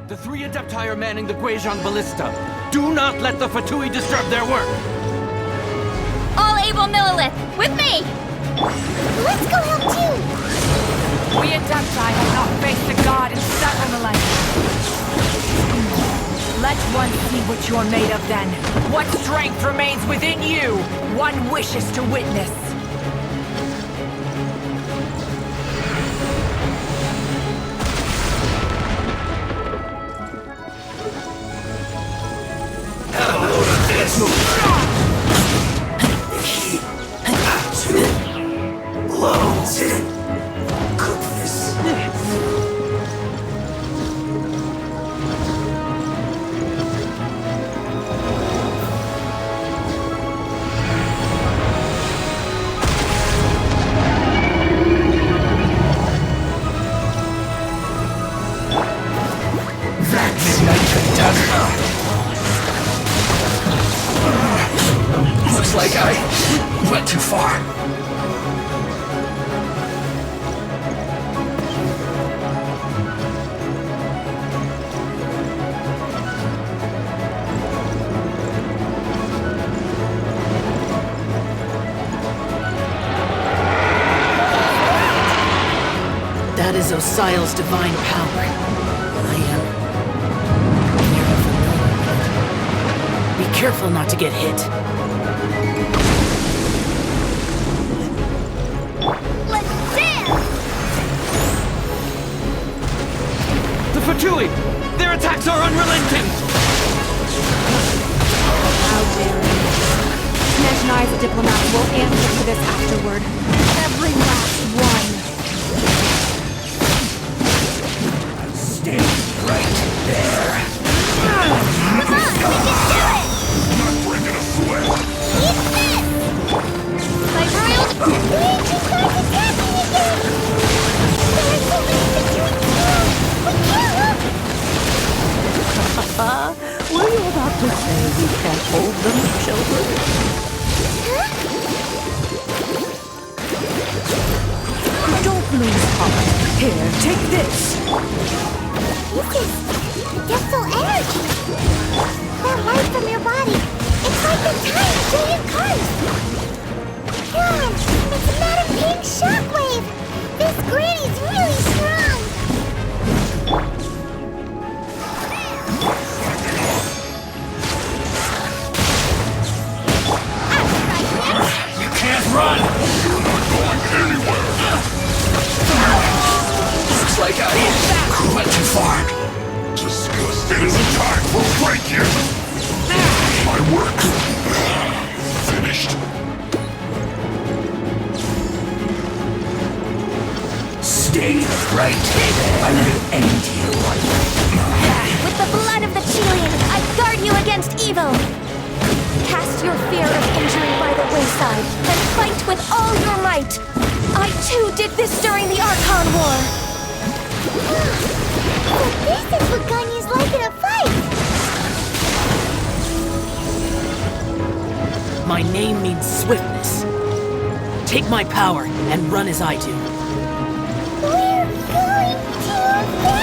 The three Adepti are manning the Guizhong Ballista. Do not let the Fatui disturb their work! All able Millilith, with me! Let's go help too! We Adepti have not faced the god in several millennia. Let one see what you're made of then. What strength remains within you, one wishes to witness. Looks like I went too far. exile's divine power. I am... Be careful not to get hit. Let's dance! The Fatui! Their attacks are unrelenting! How dare you? Snesh and I as a diplomat will answer for this afterward. Every last one. Stay right there. Come on, we can do it! Not breaking a sweat. Eat this! My royal... Wait, she starts attacking again! There's so many between you! We can't look! Were you about to say we can't hold them, children? Don't lose heart. Here, take this. This is... Depthal energy! That light from your body, it's like the tiny giant cards! God, it's a Madam Pink shockwave! This granny's really strong! You can't run! You're not going anywhere! Looks like I went too far. Disgusting. It isn't time for a break yet! My work... finished. Stay right there. I will end you. With the blood of the Chelian, I guard you against evil! Cast your fear of injury by the wayside, and fight with all your might! I too did this during the Archon War! So this is what Ganya's like in a fight! My name means swiftness. Take my power and run as I do. We're going too fast!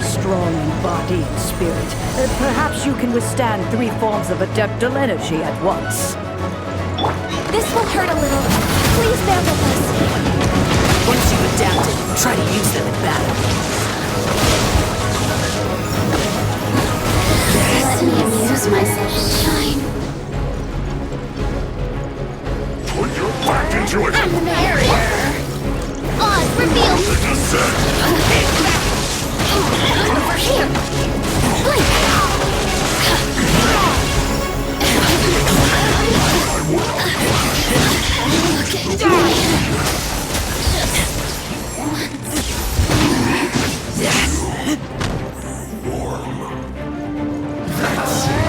Strong in body and spirit. Perhaps you can withstand 3 forms of adeptal energy at once. This will hurt a little. Please bear with us. Once you've adapted, try to use them in battle. Let me amuse myself and shine. Put your back into it! I'm the barrier! Oz, reveal! The descent! Over here! Blink!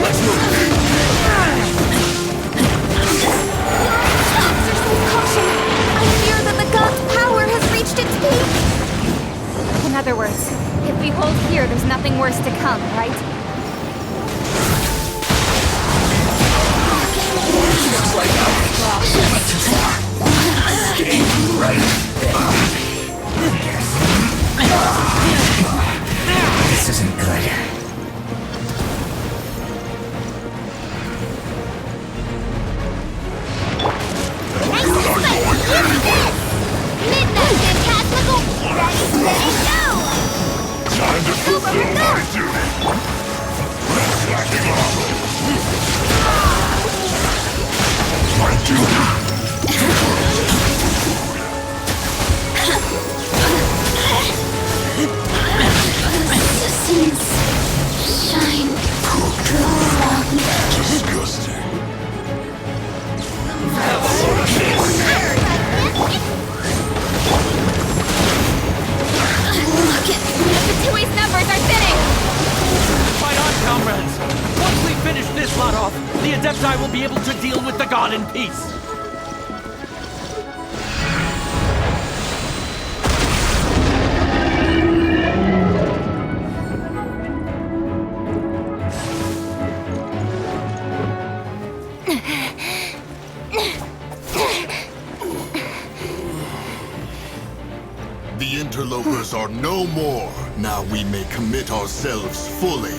Let's move. Caution! I fear that the god's power has reached its peak! In other words, if we hold here, there's nothing worse to come, right? Looks like I went too far. Stay right there. This isn't good. Nice and slick! Use this! Midnight Phantasmical! Ready, steady, go! Time to fulfill my duty! Slacking off! My duty! Seems shine. Go along. Disgusting. Look at Fatui's numbers are thinning! Fight on, comrades! Once we finish this lot off, the Adepti will be able to deal with the god in peace! The interlopers are no more. Now we may commit ourselves fully.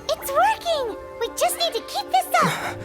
It's working! We just need to keep this up!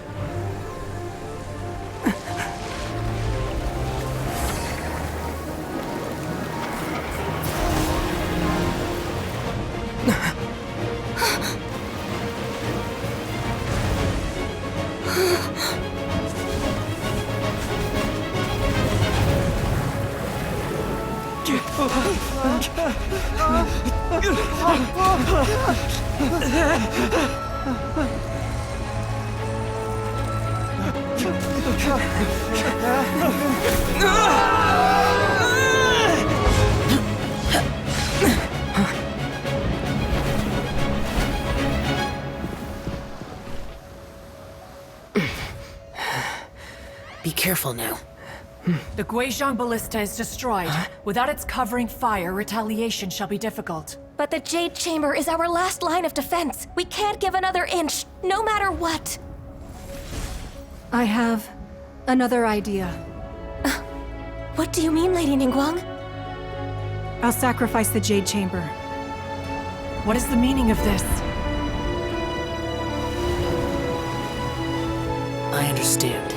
Be careful now. The Guizhong Ballista is destroyed. Without its covering fire, retaliation shall be difficult. But the Jade Chamber is our last line of defense. We can't give another inch, no matter what. I have another idea. What do you mean, Lady Ningguang? I'll sacrifice the Jade Chamber. What is the meaning of this? I understand.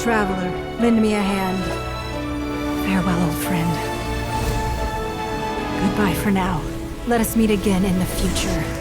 Traveler, lend me a hand. Farewell, old friend. Goodbye for now. Let us meet again in the future.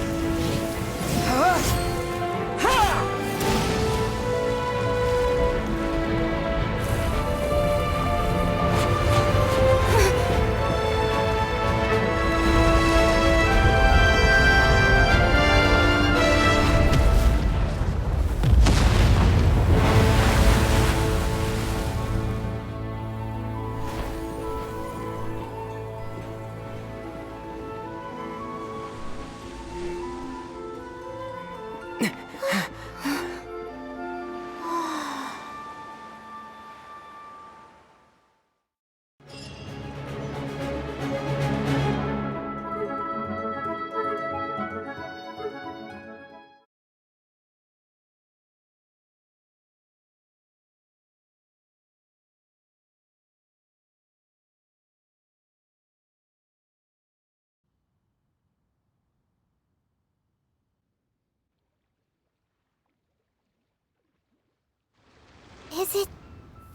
Is it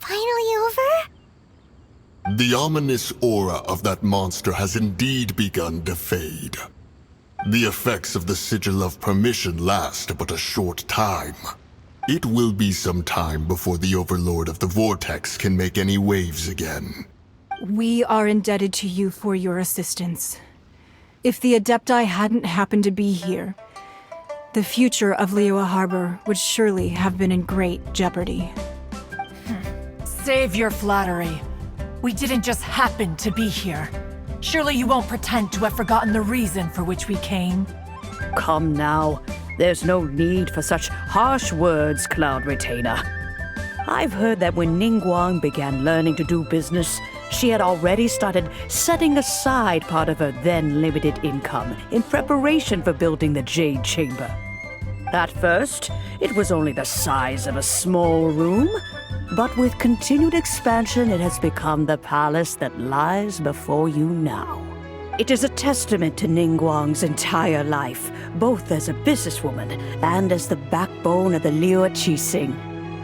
finally over? The ominous aura of that monster has indeed begun to fade. The effects of the Sigil of Permission last but a short time. It will be some time before the Overlord of the Vortex can make any waves again. We are indebted to you for your assistance. If the Adepti hadn't happened to be here, the future of Liyue Harbor would surely have been in great jeopardy. Save your flattery. We didn't just happen to be here. Surely you won't pretend to have forgotten the reason for which we came. Come now. There's no need for such harsh words, Cloud Retainer. I've heard that when Ningguang began learning to do business, she had already started setting aside part of her then limited income in preparation for building the Jade Chamber. At first, it was only the size of a small room, but with continued expansion, it has become the palace that lies before you now. It is a testament to Ningguang's entire life, both as a businesswoman and as the backbone of the Liyue Qixing.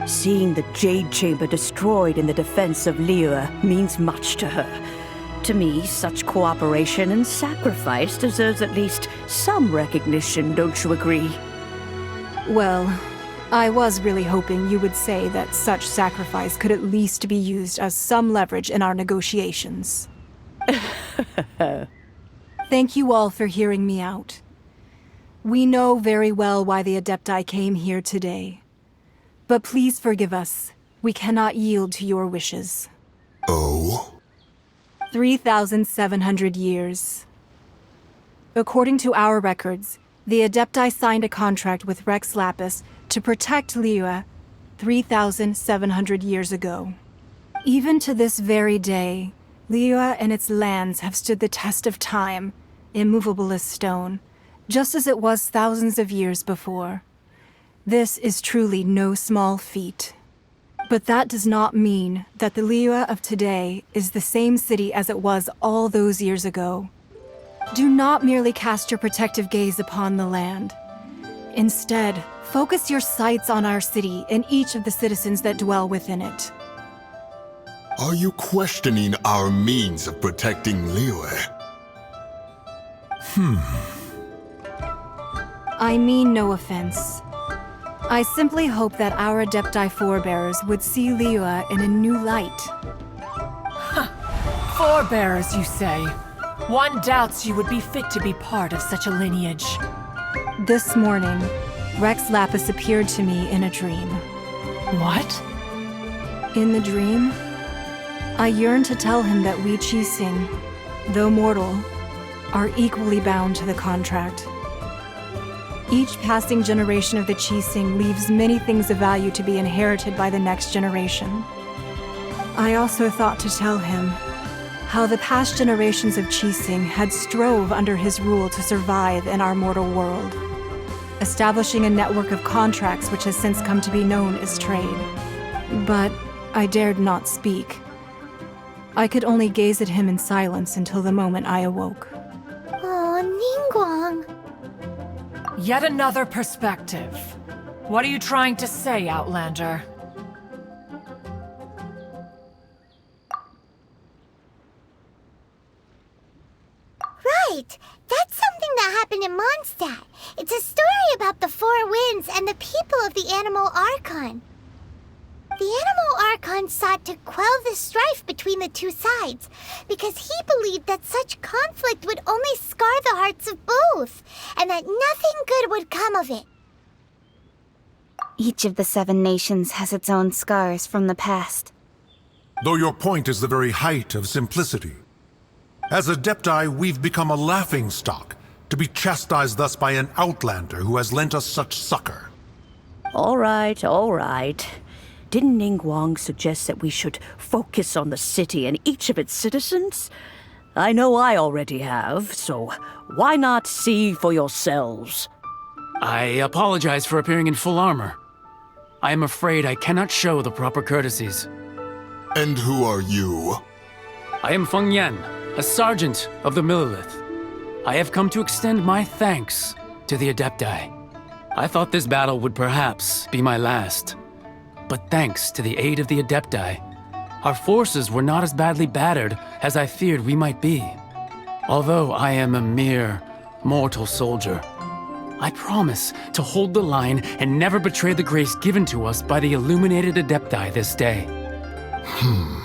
Seeing the Jade Chamber destroyed in the defense of Liyue means much to her. To me, such cooperation and sacrifice deserves at least some recognition, don't you agree? Well, I was really hoping you would say that such sacrifice could at least be used as some leverage in our negotiations. Thank you all for hearing me out. We know very well why the Adepti came here today. But please forgive us. We cannot yield to your wishes. Oh? 3,700 years. According to our records, the Adepti signed a contract with Rex Lapis to protect Liyue 3,700 years ago. Even to this very day, Liyue and its lands have stood the test of time, immovable as stone, just as it was thousands of years before. This is truly no small feat. But that does not mean that the Liyue of today is the same city as it was all those years ago. Do not merely cast your protective gaze upon the land. Instead, focus your sights on our city and each of the citizens that dwell within it. Are you questioning our means of protecting Liyue? I mean no offense. I simply hope that our Adepti forebears would see Liyue in a new light. Forebearers, you say? One doubts you would be fit to be part of such a lineage. This morning, Rex Lapis appeared to me in a dream. What? In the dream, I yearned to tell him that we Qixing, though mortal, are equally bound to the contract. Each passing generation of the Qixing leaves many things of value to be inherited by the next generation. I also thought to tell him how the past generations of Qixing had strove under his rule to survive in our mortal world, establishing a network of contracts which has since come to be known as trade. But I dared not speak. I could only gaze at him in silence until the moment I awoke. Oh, Ningguang. Yet another perspective. What are you trying to say, Outlander? Right! That's something that happened in Mondstadt. It's a story about the Four Winds and the people of the animal Archon. The animal Archon sought to quell the strife between the two sides because he believed that such conflict would only scar the hearts of both, and that nothing good would come of it. Each of the 7 nations has its own scars from the past. Though your point is the very height of simplicity. As Adepti, we've become a laughingstock, to be chastised thus by an outlander who has lent us such succor. All right, all right. Didn't Ningguang suggest that we should focus on the city and each of its citizens? I know I already have, so why not see for yourselves? I apologize for appearing in full armor. I am afraid I cannot show the proper courtesies. And who are you? I am Feng Yan, a sergeant of the Millelith. I have come to extend my thanks to the Adepti. I thought this battle would perhaps be my last. But thanks to the aid of the Adepti, our forces were not as badly battered as I feared we might be. Although I am a mere mortal soldier, I promise to hold the line and never betray the grace given to us by the illuminated Adepti this day. Huh?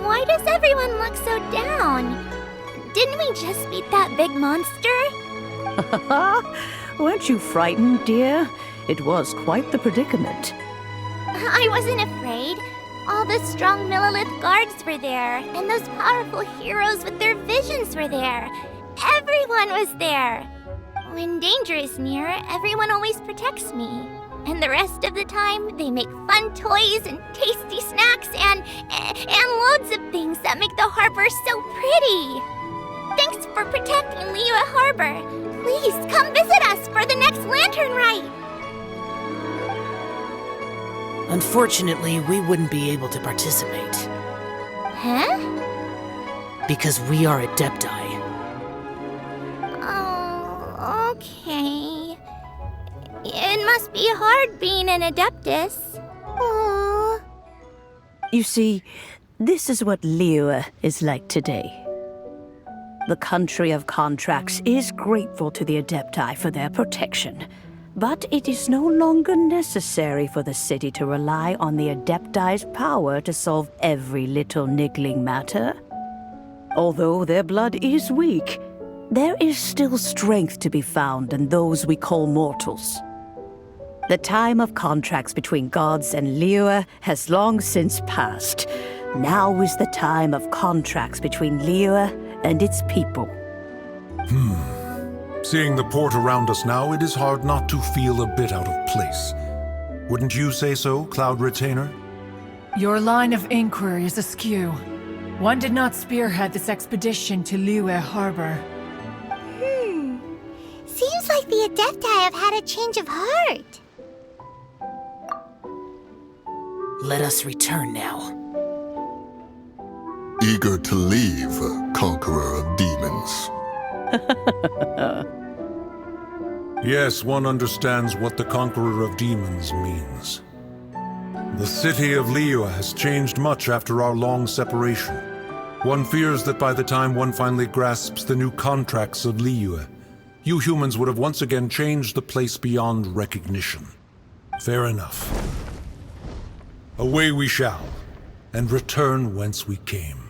Why does everyone look so down? Didn't we just beat that big monster? Weren't you frightened, dear? It was quite the predicament. I wasn't afraid. All the strong Millelith guards were there, and those powerful heroes with their visions were there. Everyone was there. When danger is near, everyone always protects me. And the rest of the time, they make fun toys and tasty snacks and loads of things that make the harbor so pretty. Thanks for protecting Liyue Harbor. Please come visit us for the next lantern rite. Unfortunately, we wouldn't be able to participate. Huh? Because we are Adepti. Oh, okay. It must be hard being an Adeptus. Aww. You see, this is what Liyue is like today. The country of contracts is grateful to the Adepti for their protection, but it is no longer necessary for the city to rely on the Adepti's power to solve every little niggling matter. Although their blood is weak, there is still strength to be found in those we call mortals. The time of contracts between gods and Liyue has long since passed. Now is the time of contracts between Liyue and its people. Seeing the port around us now, it is hard not to feel a bit out of place. Wouldn't you say so, Cloud Retainer? Your line of inquiry is askew. One did not spearhead this expedition to Liyue Harbor. Seems like the Adepti have had a change of heart. Let us return now. Eager to leave, Conqueror of Demons. Yes, one understands what the Conqueror of Demons means. The city of Liyue has changed much after our long separation. One fears that by the time one finally grasps the new contracts of Liyue, you humans would have once again changed the place beyond recognition. Fair enough. Away we shall, and return whence we came.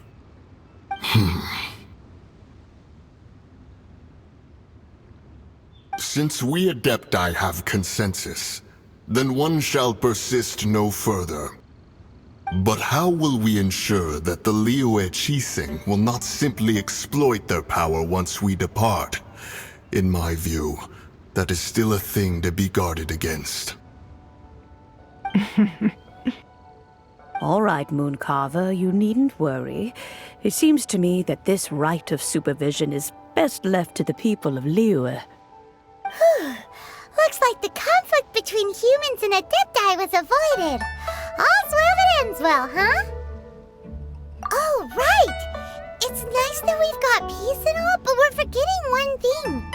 Since we Adepti have consensus, then one shall persist no further. But how will we ensure that the Liyue Chising will not simply exploit their power once we depart? In my view, that is still a thing to be guarded against. All right, Mooncarver, you needn't worry. It seems to me that this right of supervision is best left to the people of Liyue. Looks like the conflict between humans and Adepti was avoided. All's well that ends well, huh? Oh, right! It's nice that we've got peace and all, but we're forgetting one thing.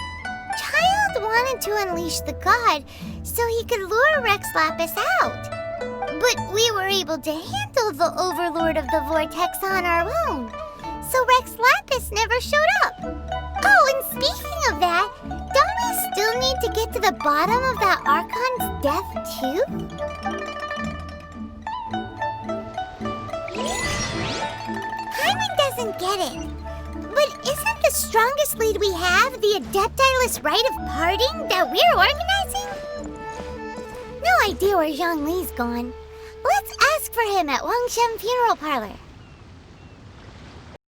Child wanted to unleash the god so he could lure Rex Lapis out. But we were able to handle the Overlord of the Vortex on our own, so Rex Lapis never showed up. Oh, and speaking of that, don't we still need to get to the bottom of that Archon's death, too? Paimon doesn't get it. But isn't the strongest lead we have the Adepti-less rite of parting that we're organizing? No idea where Zhongli's gone. Let's ask for him at Wangshen Funeral Parlor.